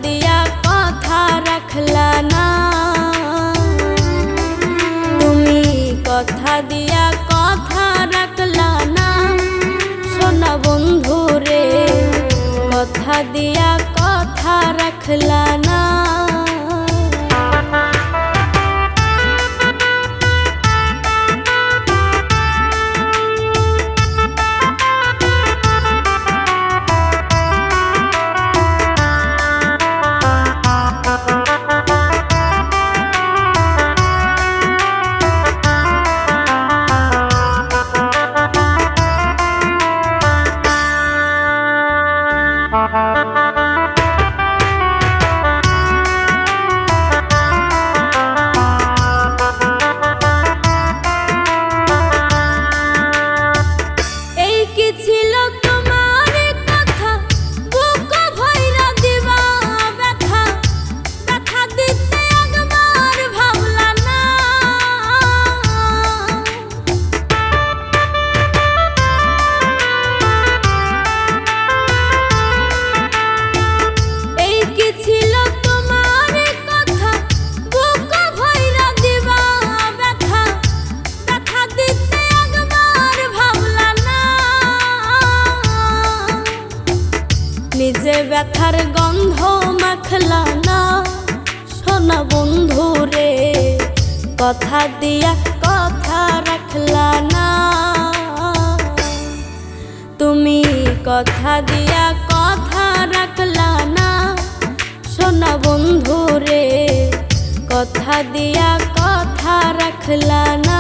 দিয়া কথা রাখলা না, তুমি কথা দিয়া কথা রাখলা না সোনা বন্ধু রে, কথা দিয়া কথা রাখলা না। নিজে ব্যথার গন্ধ মাখলা না সোনা বন্ধু রে, কথা দিয়া কথা রাখলা না, তুমি কথা দিয়া কথা রাখলা না সোনা বন্ধু রে, কথা দিয়া কথা রাখলা না।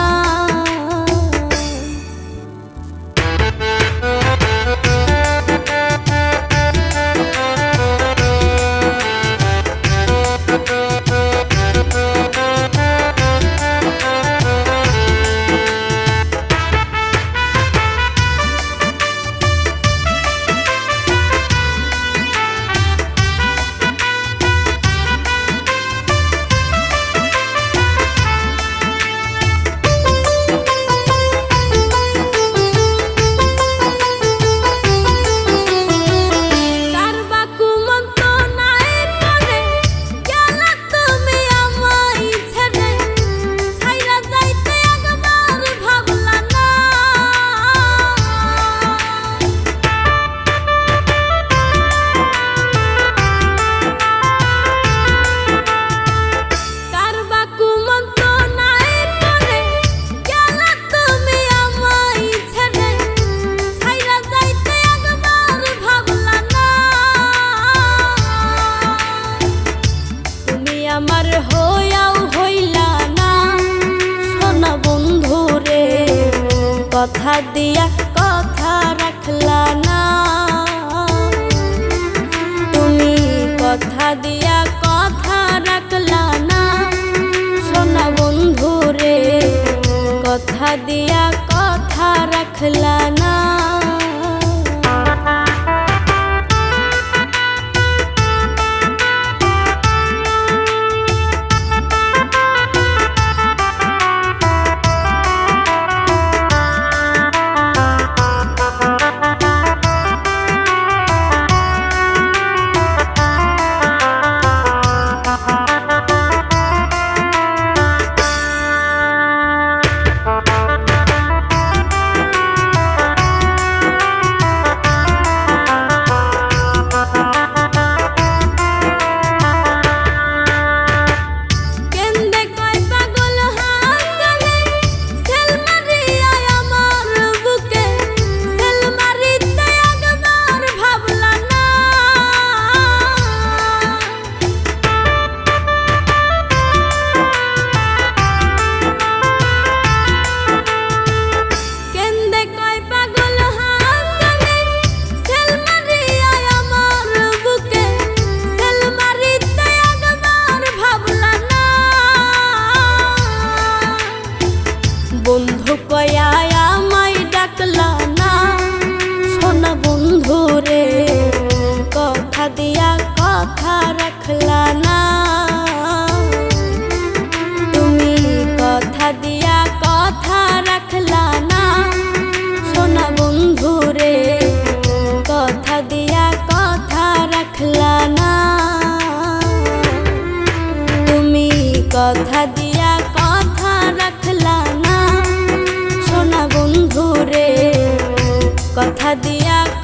আমার হইয়াও হইলা না সোনা বন্ধু রে, কথা দিয়া কথা রাখলা না, তুমি কথা দিয়া কথা রাখলা না সোনা বন্ধু রে, কথা দিয়া কথা রাখলা না। দিয়া